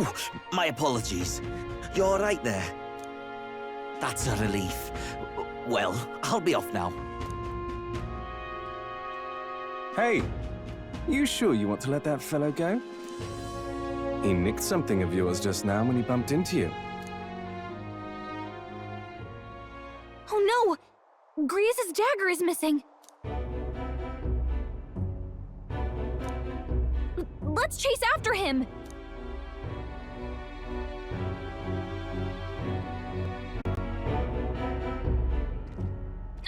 Oh, my apologies. You all right there? That's a relief. Well, I'll be off now. Hey, you sure you want to let that fellow go? He nicked something of yours just now when he bumped into you. Oh no! Grius' dagger is missing! Let's chase after him!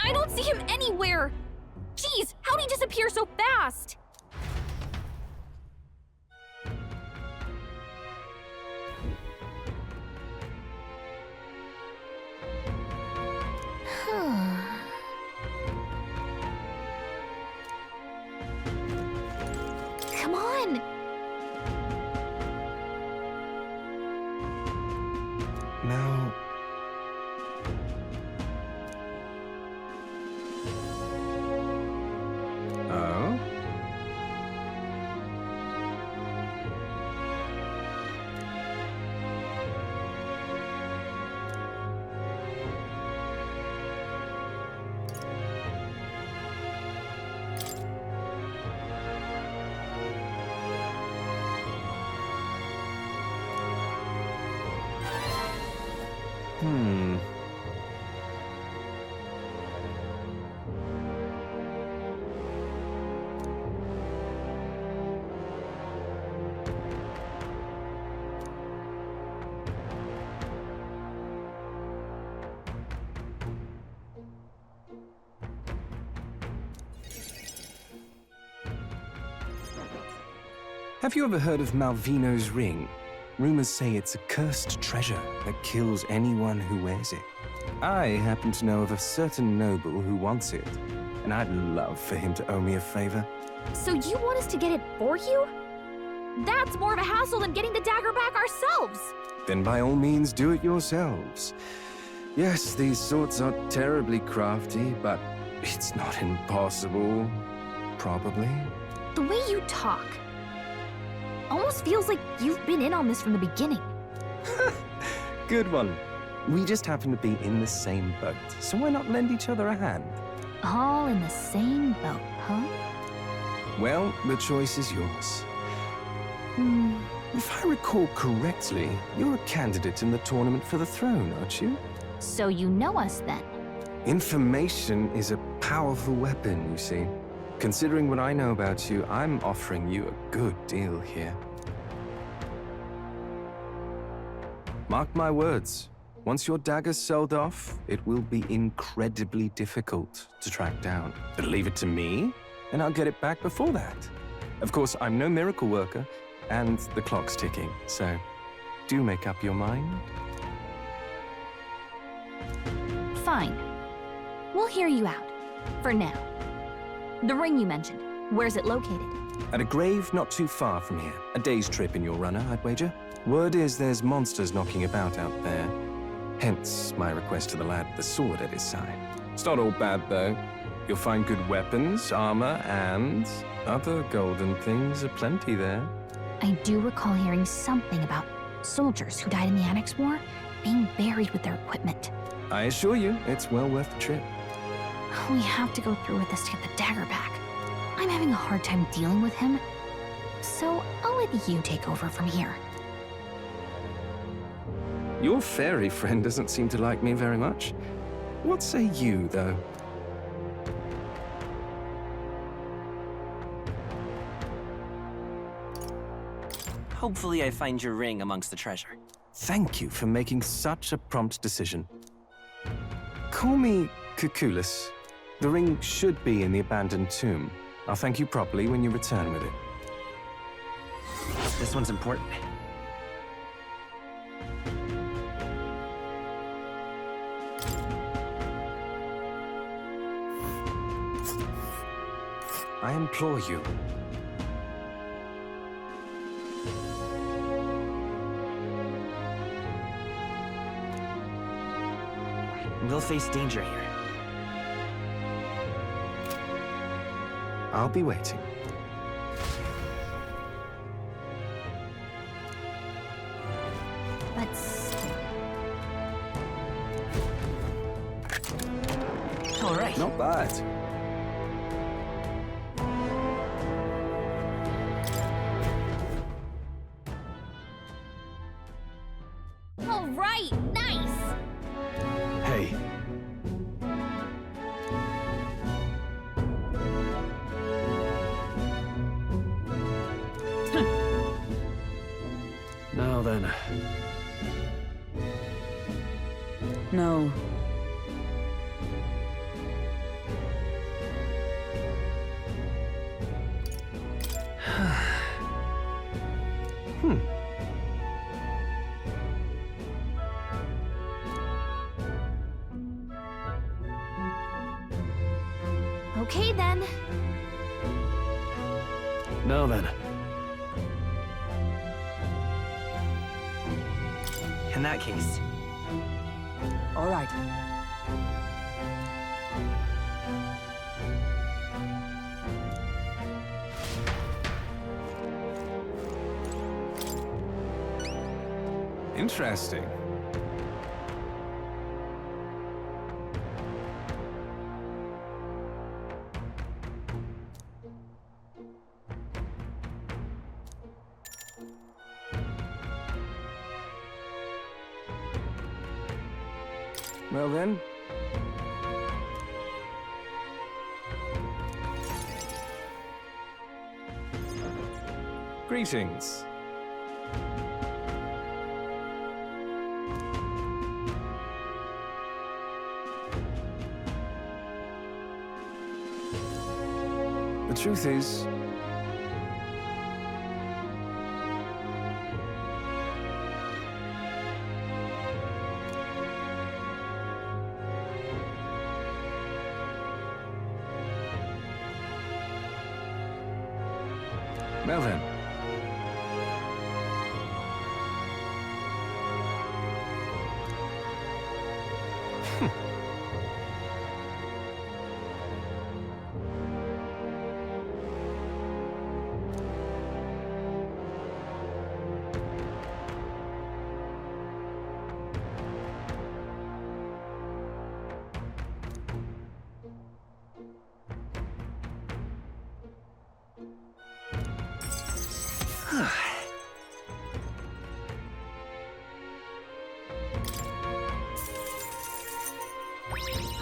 I don't see him anywhere! Jeez, how'd he disappear so fast? Come on! Now... Oh? Have you ever heard of Malvino's ring? Rumors say it's a cursed treasure that kills anyone who wears it. I happen to know of a certain noble who wants it, and I'd love for him to owe me a favor. So you want us to get it for you? That's more of a hassle than getting the dagger back ourselves! Then by all means do it yourselves. Yes, these sorts are terribly crafty, but it's not impossible. Probably. The way you talk almost feels like you've been in on this from the beginning. Good one. We just happen to be in the same boat, so why not lend each other a hand? All in the same boat, huh? Well, the choice is yours. If I recall correctly, you're a candidate in the tournament for the throne, aren't you? So you know us then? Information is a powerful weapon, you see. Considering what I know about you, I'm offering you a good deal here. Mark my words. Once your dagger's sold off, it will be incredibly difficult to track down. But leave it to me, and I'll get it back before that. Of course, I'm no miracle worker, and the clock's ticking, so do make up your mind. Fine. We'll hear you out. For now. The ring you mentioned, where's it located? At a grave not too far from here. A day's trip in your runner, I'd wager. Word is there's monsters knocking about out there. Hence my request to the lad with the sword at his side. It's not all bad, though. You'll find good weapons, armor, and other golden things aplenty there. I do recall hearing something about soldiers who died in the Annex War being buried with their equipment. I assure you, it's well worth the trip. We have to go through with this to get the dagger back. I'm having a hard time dealing with him, so I'll let you take over from here. Your fairy friend doesn't seem to like me very much. What say you, though? Hopefully I find your ring amongst the treasure. Thank you for making such a prompt decision. Call me Cuculus. The ring should be in the abandoned tomb. I'll thank you properly when you return with it. This one's important. I implore you. We'll face danger here. I'll be waiting. What? All right, nice! Hey. Now then. No. Okay then. Now then. In that case, All right. Interesting. Well then. Greetings. The truth is, well then.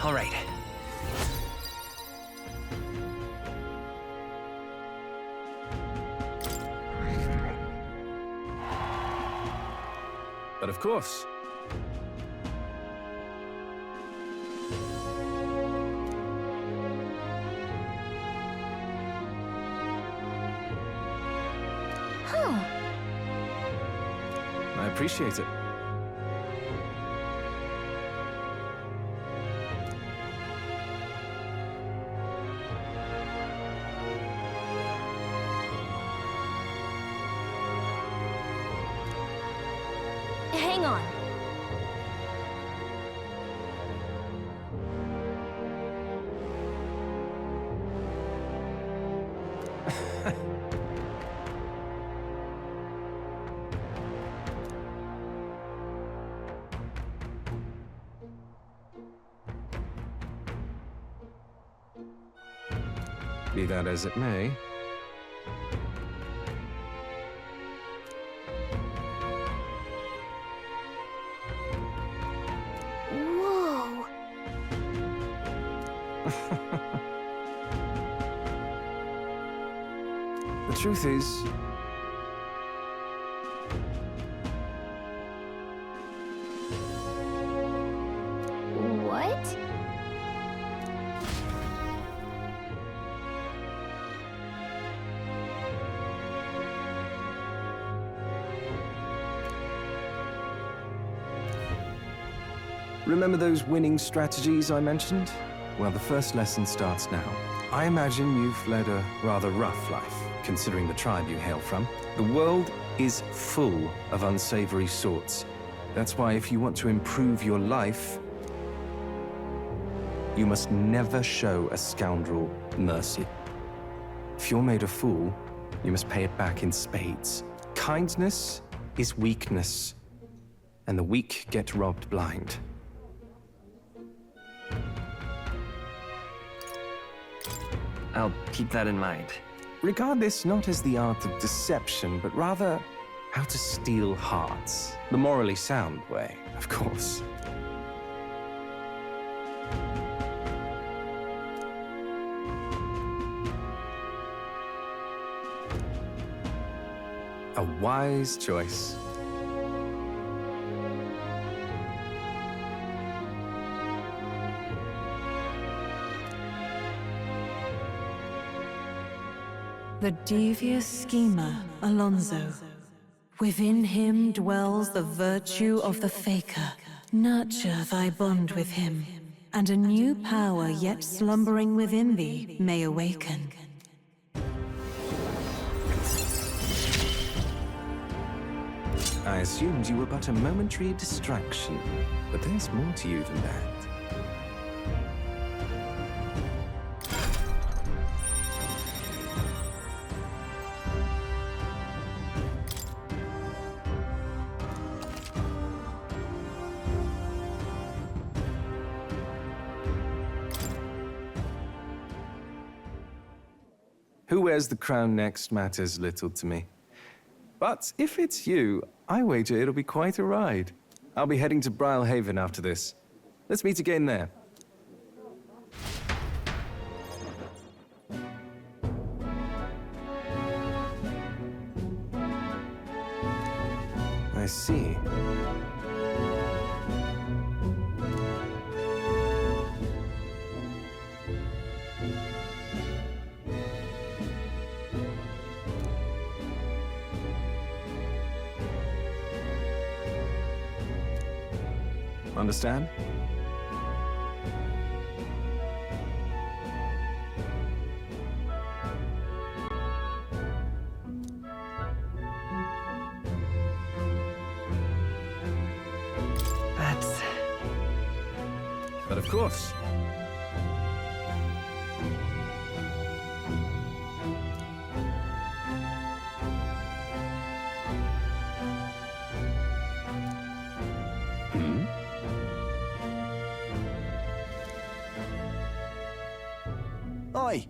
all right. But of course. Huh. I appreciate it. Hang on. Be that as it may. Whoa. The truth is, What? remember those winning strategies I mentioned? Well, the first lesson starts now. I imagine you've led a rather rough life, considering the tribe you hail from. The world is full of unsavory sorts. That's why if you want to improve your life, you must never show a scoundrel mercy. If you're made a fool, you must pay it back in spades. Kindness is weakness, and the weak get robbed blind. I'll keep that in mind. Regard this not as the art of deception, but rather how to steal hearts. The morally sound way, of course. A wise choice. The devious schemer, Alonzo. Within him dwells the virtue of the faker. Nurture thy bond with him, and a new power yet slumbering within thee may awaken. I assumed you were but a momentary distraction, but there's more to you than that. Who wears the crown next matters little to me. But if it's you, I wager it'll be quite a ride. I'll be heading to Brilehaven after this. Let's meet again there. I see. Understand? That's... But of course. Oi!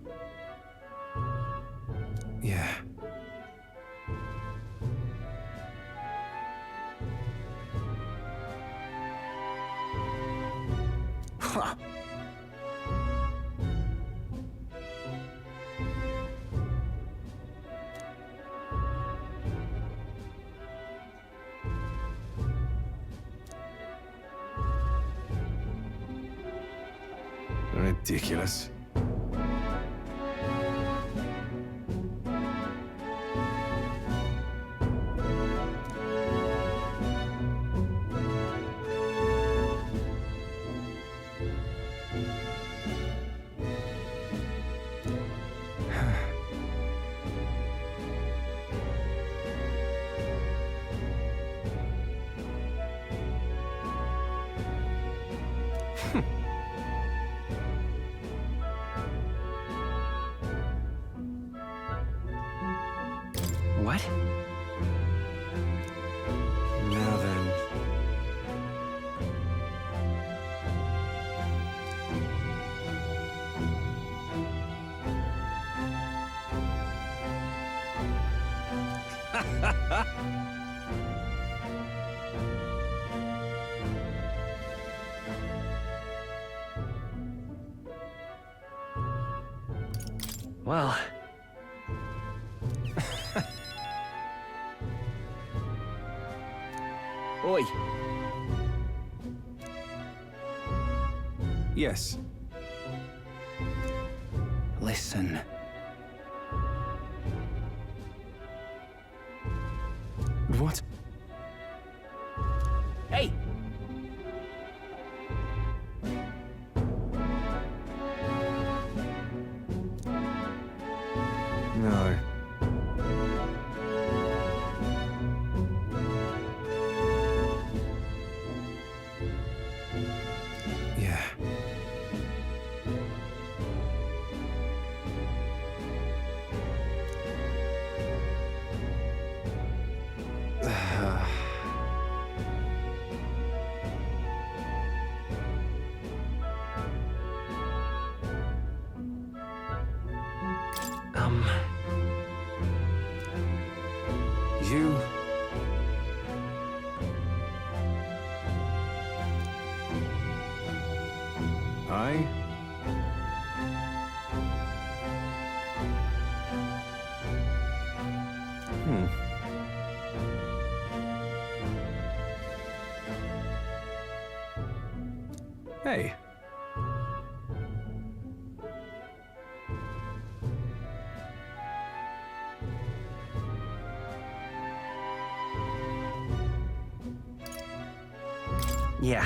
Yeah. Ha! Ridiculous. What? Now then. Well... Oi! Yes. Listen. What? Hey! No. Yeah. you... I... Hey. Yeah.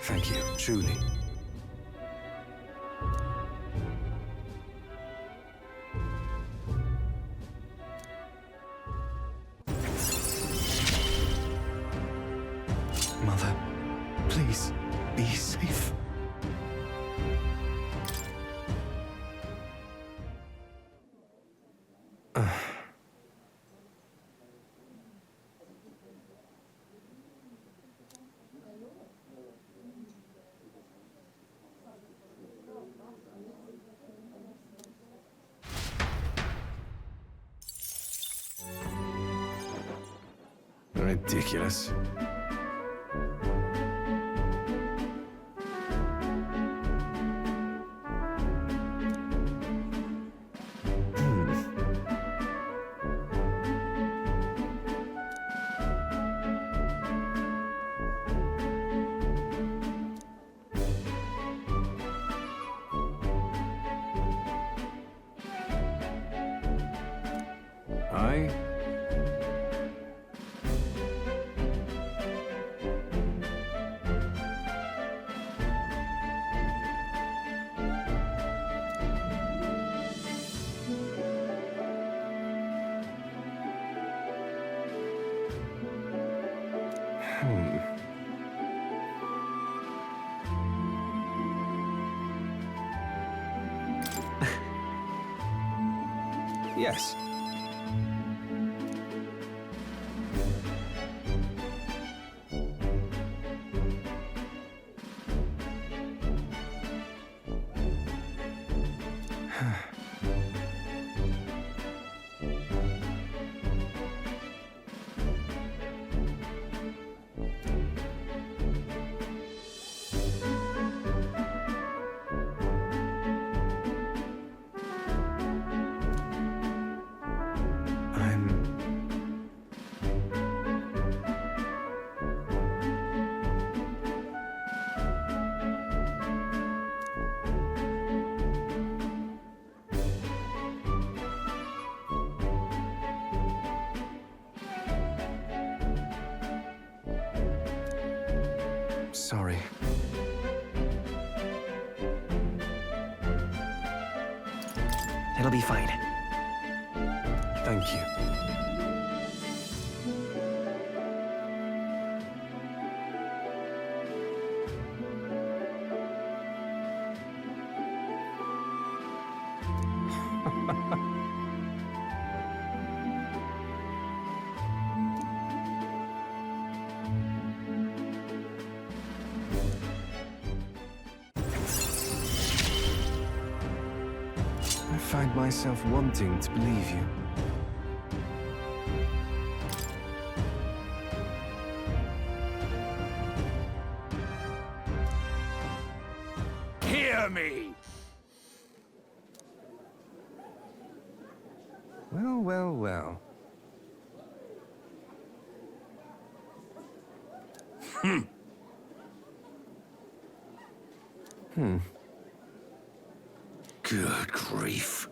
Thank you, truly. Mother, please, be safe. Ridiculous. I... Yes. Sorry. It'll be fine. Thank you. I find myself wanting to believe you. Hear me! Well, well, well. Good grief.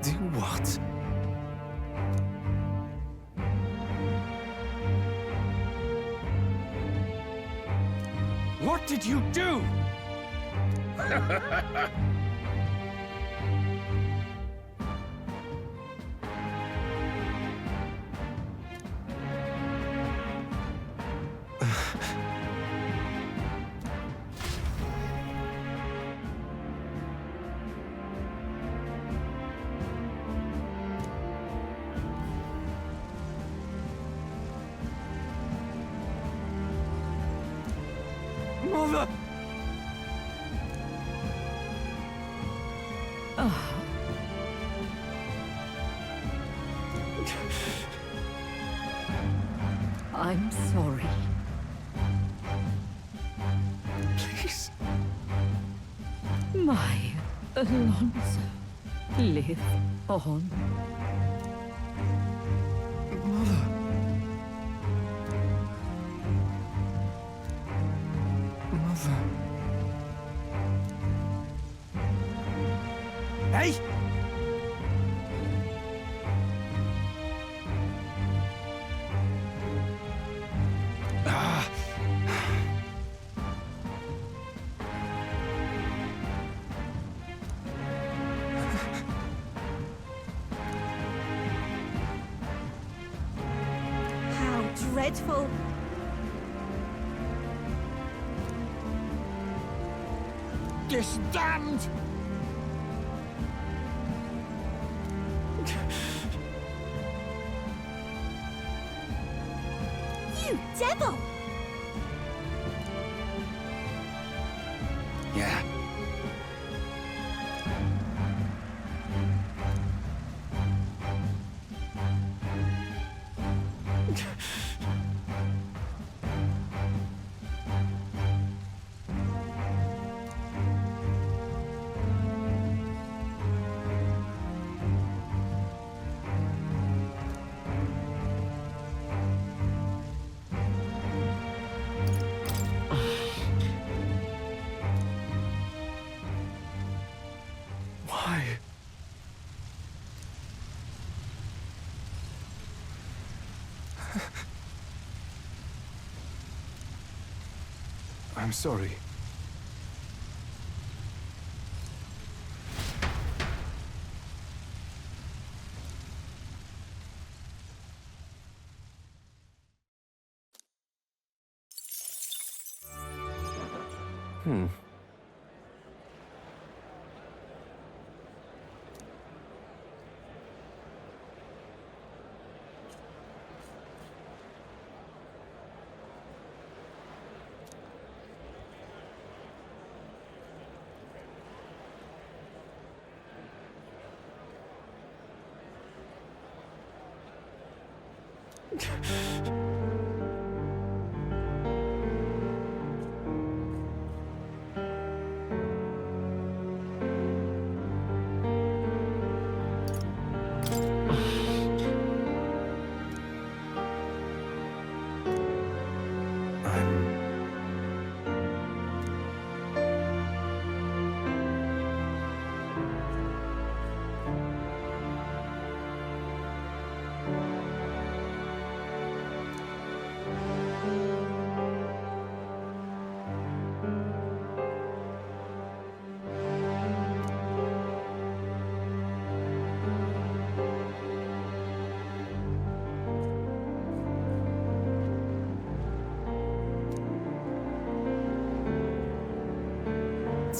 Do what? What did you do? Mother! I'm sorry. Please. My Alonzo, live on. Mother. Mother. Hey! How dreadful! This damned! You devil! Yeah. Why? I'm sorry.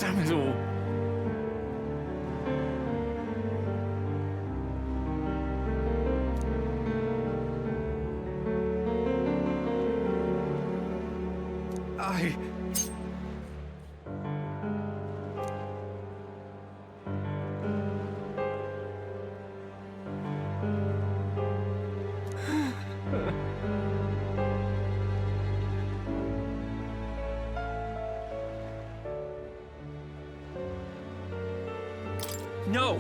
Damn it all. I... No!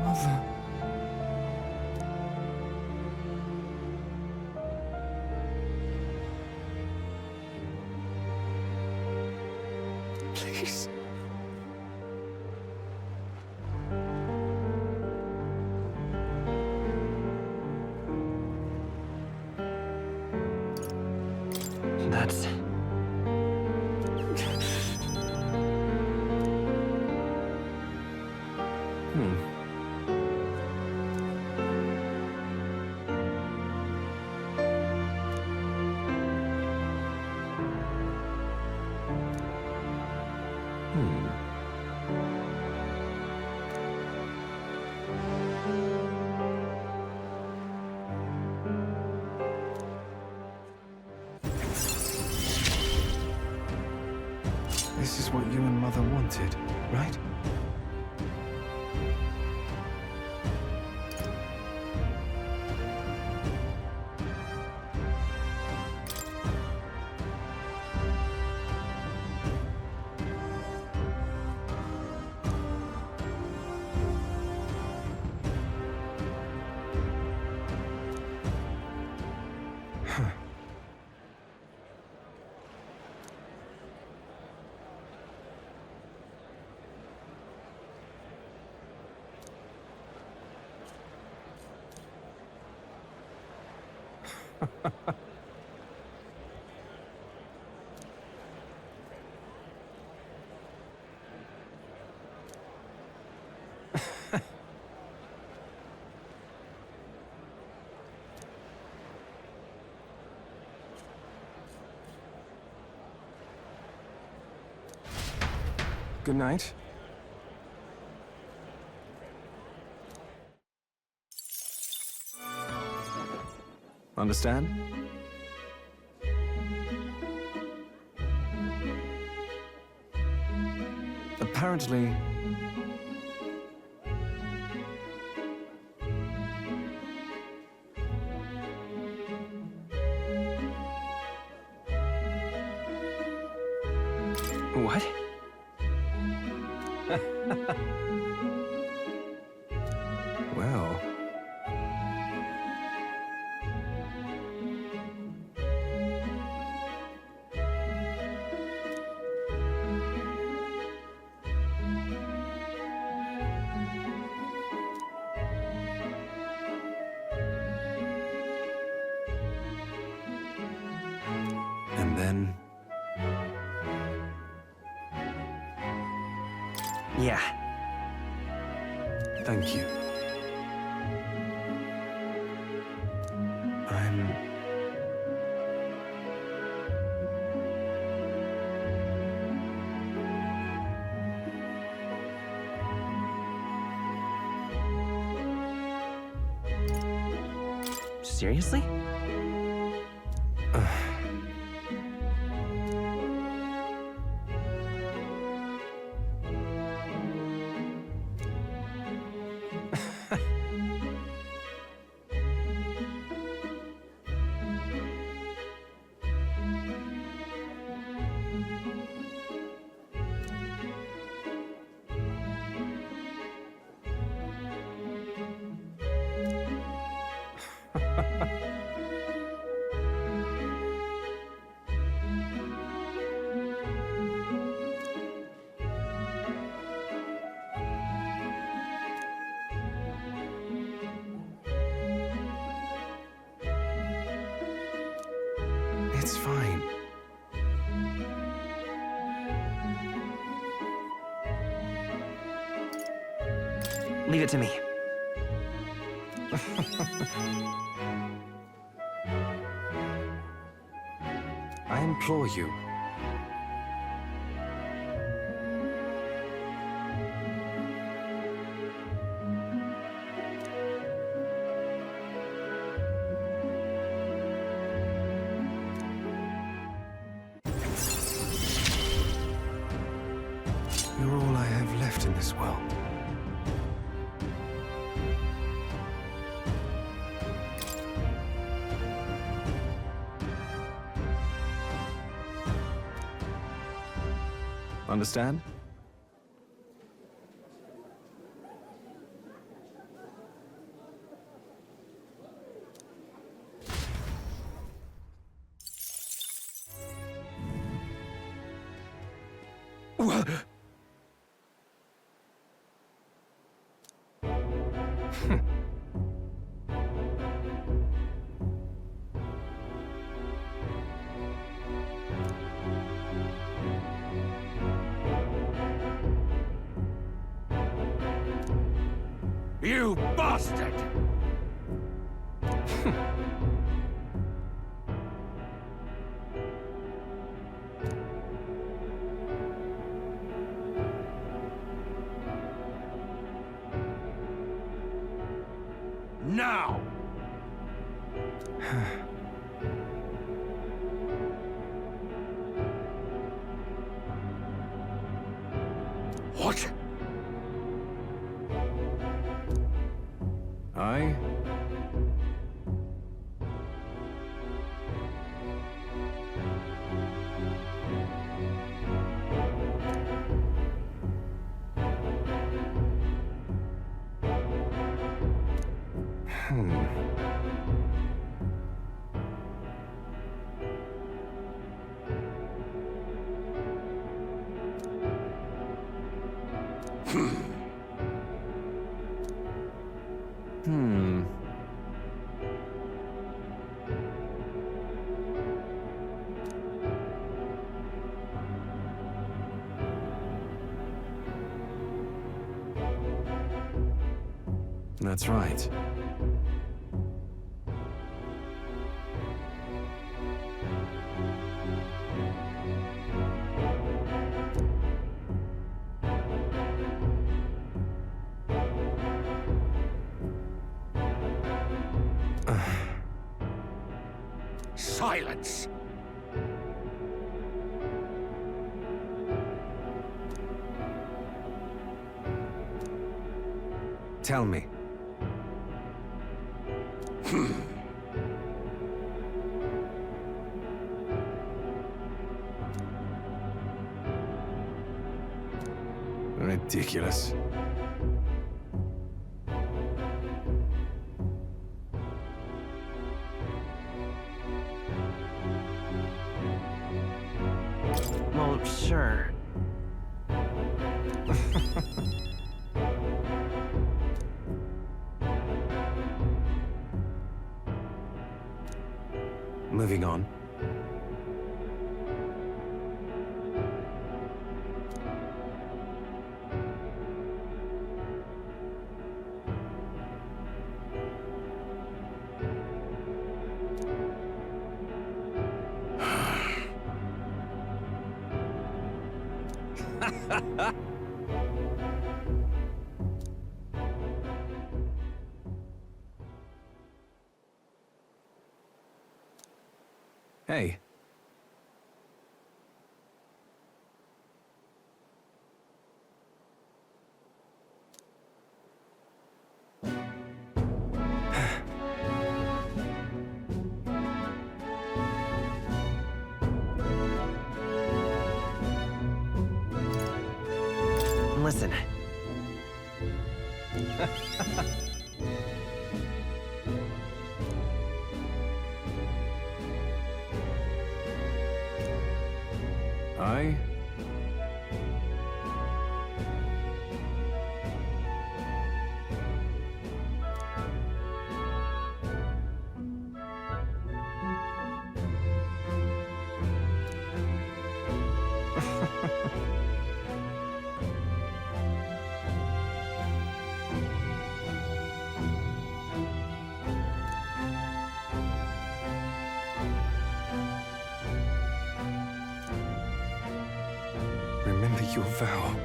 Mother... Please... That's... That's what you and Mother wanted, right? Good night. Understand? Apparently... What? Well... And then... Yeah. Thank you. I'm... Seriously? It's fine. Leave it to me. I implore you. You're all I have left in this world. Understand? You bastard! Now! I... That's right. Silence! Tell me. Ridiculous. Well, sure. Moving on. Hey. Listen. I... Remember your vow.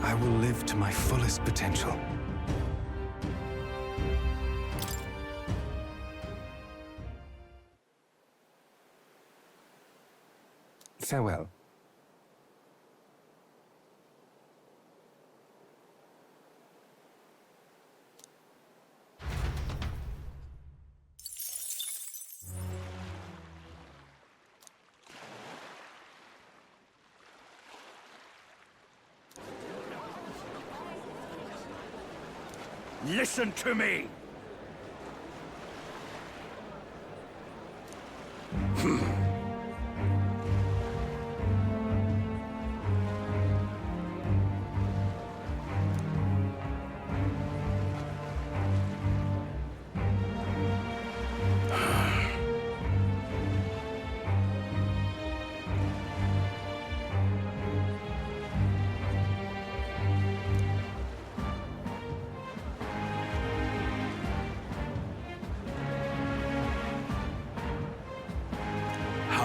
I will live to my fullest potential. Farewell. Listen to me!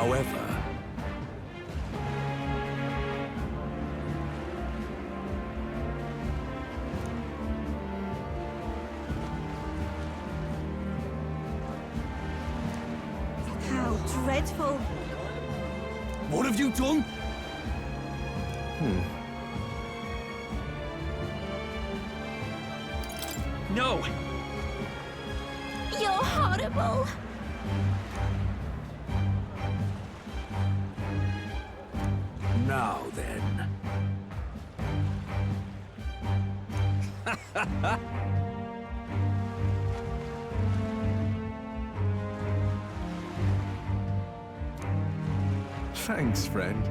However, How dreadful. what have you done? No! You're horrible. Now then. Thanks, friend.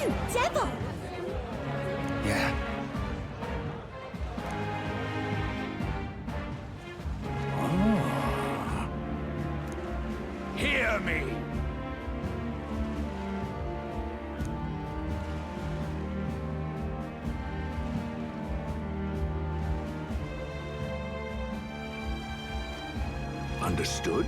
You devil. Yeah. Hear me! Understood?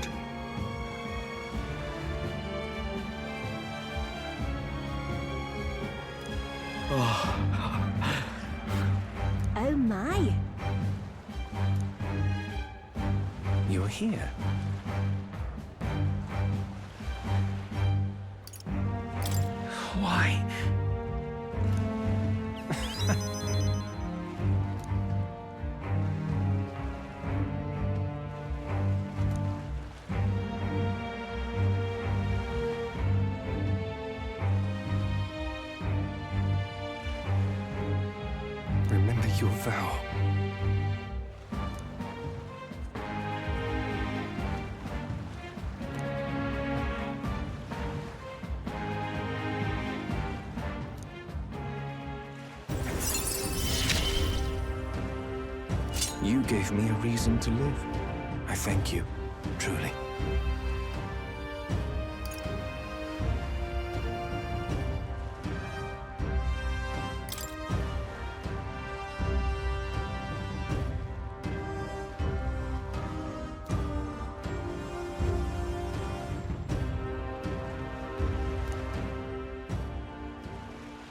Oh my. You're here. Why? Remember your vow. You gave me a reason to live. I thank you, truly.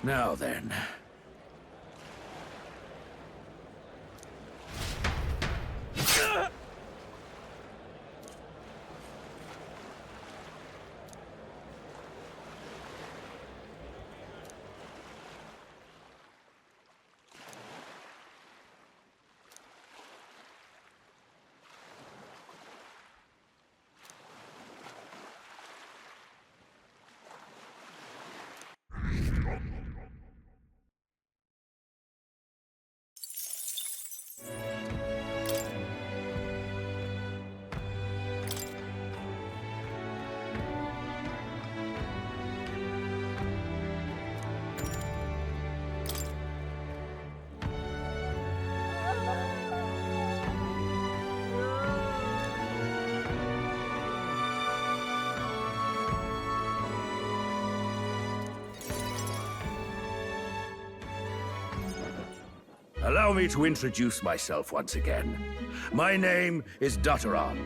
Now then. Allow me to introduce myself once again. My name is Dutteran.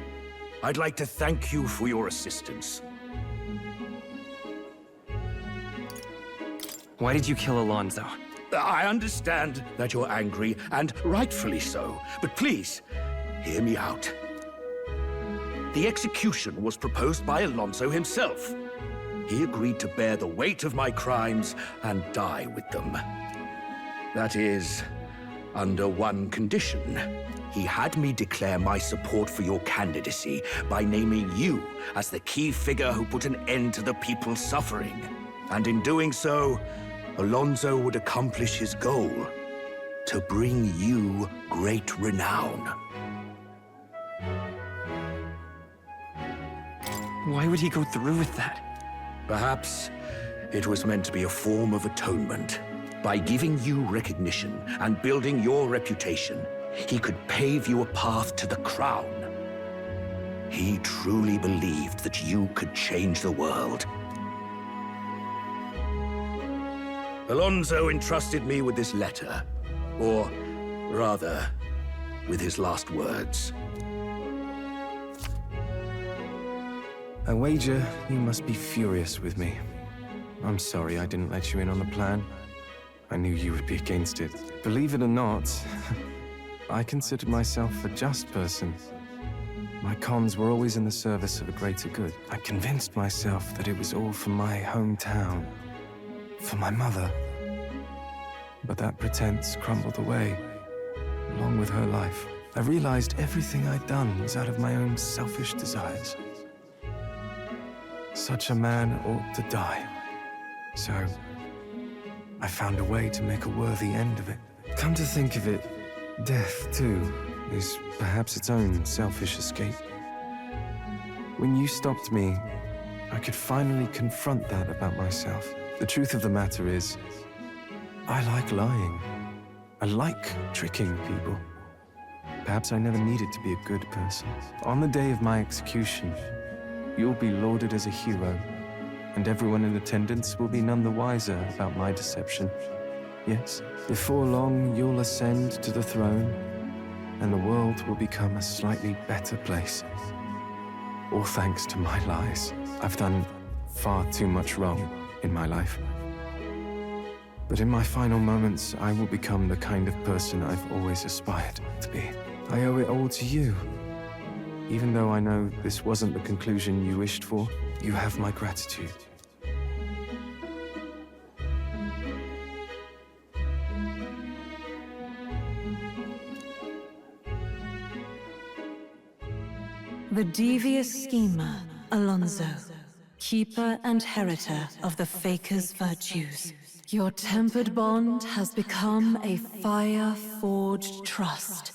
I'd like to thank you for your assistance. Why did you kill Alonzo? I understand that you're angry, and rightfully so, but please, hear me out. The execution was proposed by Alonzo himself. He agreed to bear the weight of my crimes and die with them. That is, under one condition. He had me declare my support for your candidacy by naming you as the key figure who put an end to the people's suffering. And in doing so, Alonzo would accomplish his goal, to bring you great renown. Why would he go through with that? Perhaps it was meant to be a form of atonement. By giving you recognition and building your reputation, he could pave you a path to the crown. He truly believed that you could change the world. Alonzo entrusted me with this letter. Or, rather, with his last words. I wager you must be furious with me. I'm sorry I didn't let you in on the plan. I knew you would be against it. Believe it or not, I considered myself a just person. My cons were always in the service of a greater good. I convinced myself that it was all for my hometown, for my mother. But that pretense crumbled away, along with her life. I realized everything I'd done was out of my own selfish desires. Such a man ought to die. So, I found a way to make a worthy end of it. Come to think of it, death, too, is perhaps its own selfish escape. When you stopped me, I could finally confront that about myself. The truth of the matter is, I like lying. I like tricking people. Perhaps I never needed to be a good person. On the day of my execution, you'll be lauded as a hero, and everyone in attendance will be none the wiser about my deception. Yes, before long, you'll ascend to the throne, and the world will become a slightly better place. All thanks to my lies. I've done far too much wrong in my life. But in my final moments, I will become the kind of person I've always aspired to be. I owe it all to you. Even though I know this wasn't the conclusion you wished for, you have my gratitude. The devious schemer, Alonzo, keeper and heriter of the Faker's virtues. Your tempered bond has become a fire-forged trust.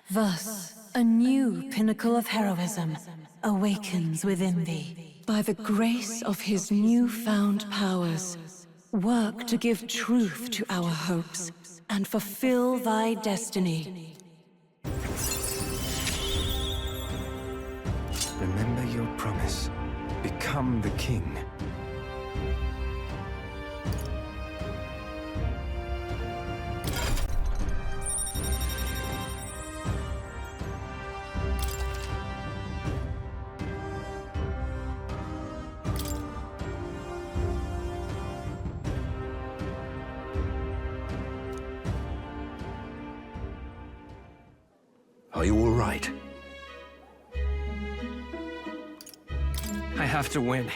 Thus, a new pinnacle of heroism awakens within thee. By the grace of his newfound powers, work to give truth to our hopes and fulfill thy destiny. Remember your promise. Become the king. Are you all right? I have to win.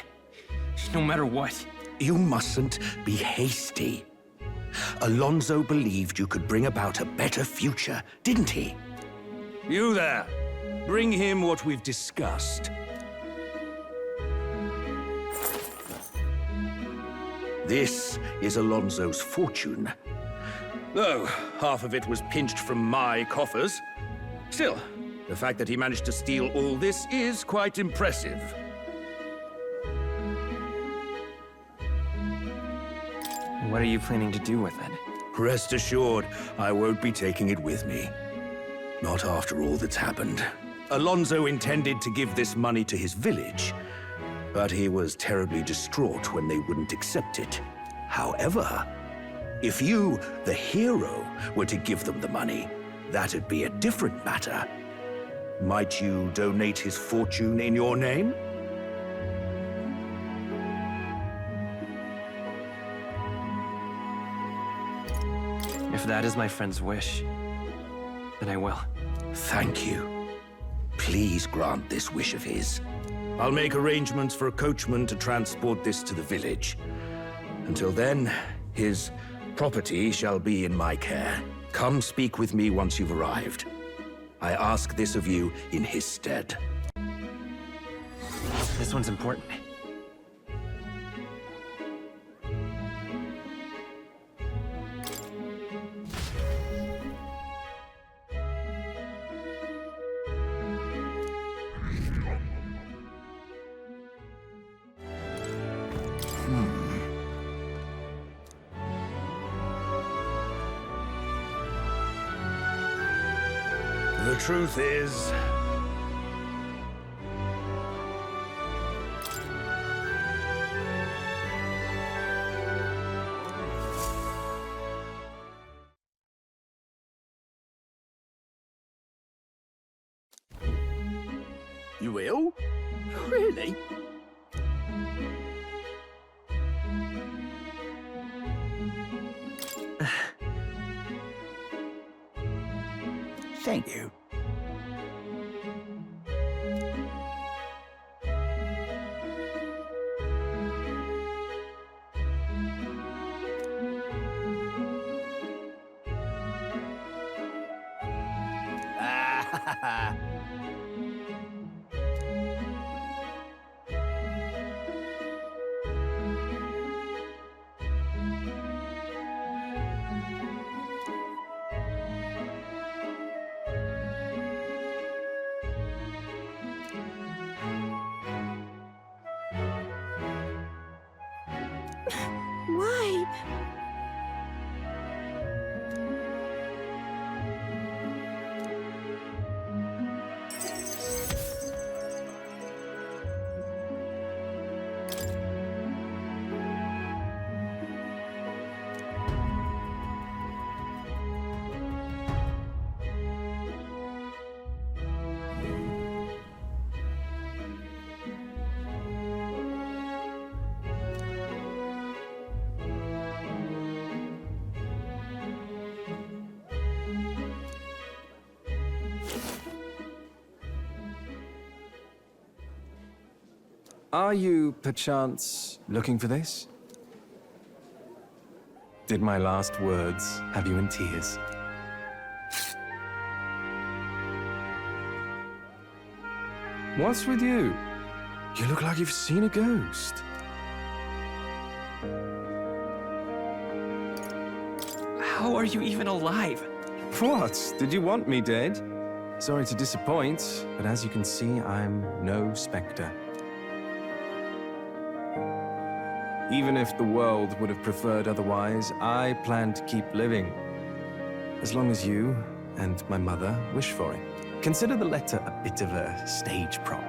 No matter what. You mustn't be hasty. Alonzo believed you could bring about a better future, didn't he? You there. Bring him what we've discussed. This is Alonzo's fortune. Though half of it was pinched from my coffers. Still, the fact that he managed to steal all this is quite impressive. What are you planning to do with it? Rest assured, I won't be taking it with me. Not after all that's happened. Alonzo intended to give this money to his village, but he was terribly distraught when they wouldn't accept it. However, if you, the hero, were to give them the money, that'd be a different matter. Might you donate his fortune in your name? If that is my friend's wish, then I will. Thank you. Please grant this wish of his. I'll make arrangements for a coachman to transport this to the village. Until then, his property shall be in my care. Come speak with me once you've arrived. I ask this of you in his stead. This one's important. The truth is, You will? Really? Thank you. Why? Are you, perchance, looking for this? Did my last words have you in tears? What's with you? You look like you've seen a ghost. How are you even alive? What? Did you want me dead? Sorry to disappoint, but as you can see, I'm no spectre. Even if the world would have preferred otherwise, I plan to keep living. As long as you and my mother wish for it. Consider the letter a bit of a stage prop.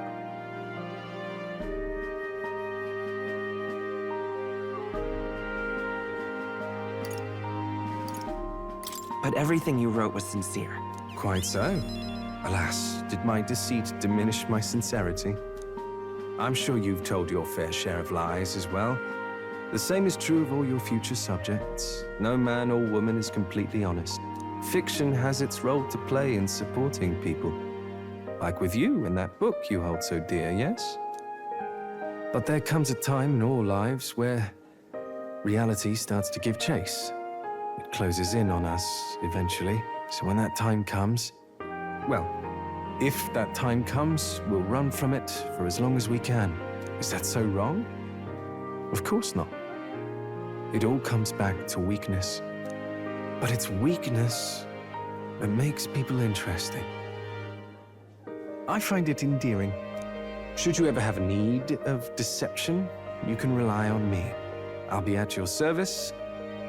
But everything you wrote was sincere. Quite so. Alas, did my deceit diminish my sincerity? I'm sure you've told your fair share of lies as well. The same is true of all your future subjects. No man or woman is completely honest. Fiction has its role to play in supporting people. Like with you in that book you hold so dear, yes? But there comes a time in all lives where reality starts to give chase. It closes in on us eventually. So when that time comes, well, if that time comes, we'll run from it for as long as we can. Is that so wrong? Of course not. It all comes back to weakness. But it's weakness that makes people interesting. I find it endearing. Should you ever have a need of deception, you can rely on me. I'll be at your service,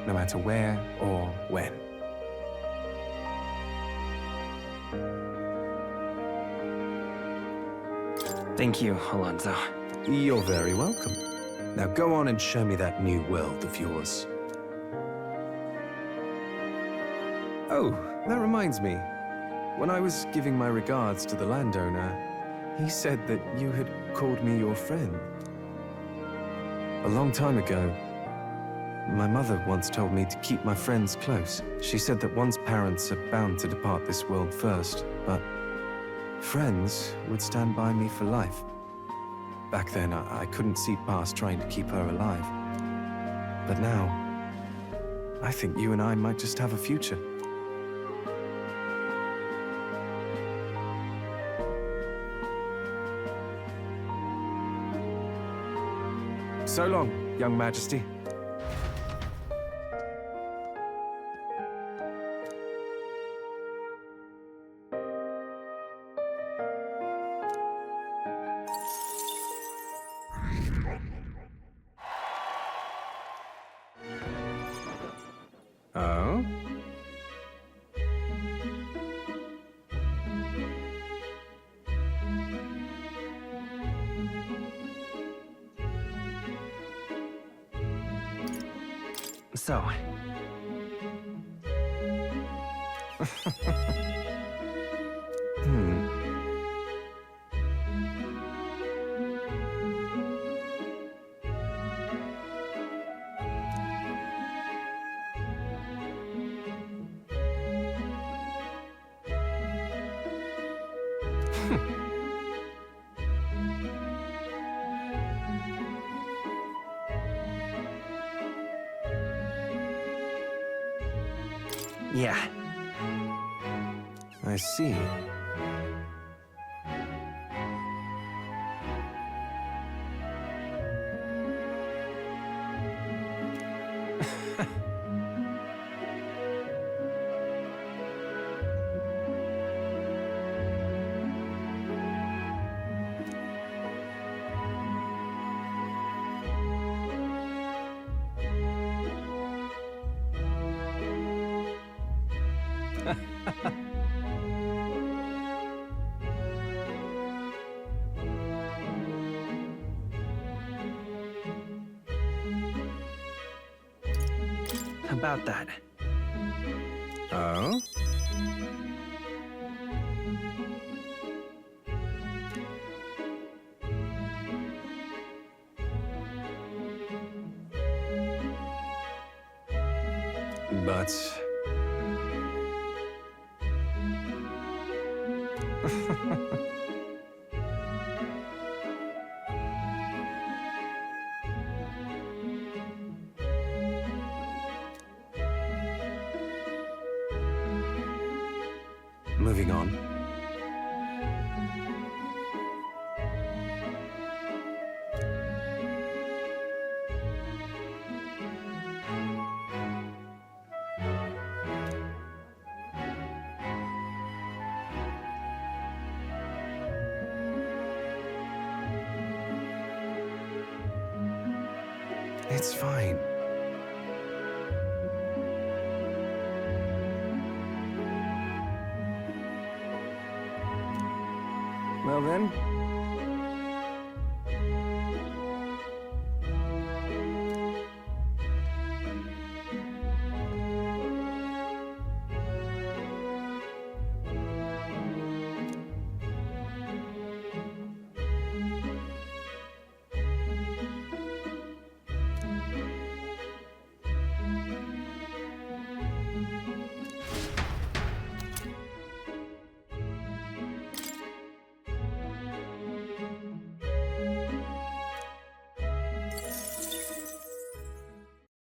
no matter where or when. Thank you, Alonzo. You're very welcome. Now go on and show me that new world of yours. Oh, that reminds me. When I was giving my regards to the landowner, he said that you had called me your friend. A long time ago, my mother once told me to keep my friends close. She said that one's parents are bound to depart this world first, but friends would stand by me for life. Back then, I couldn't see past trying to keep her alive. But now, I think you and I might just have a future. So long, young majesty. Oh? So, Yeah. I see. About that. Oh? But... Moving on. It's fine. Well then,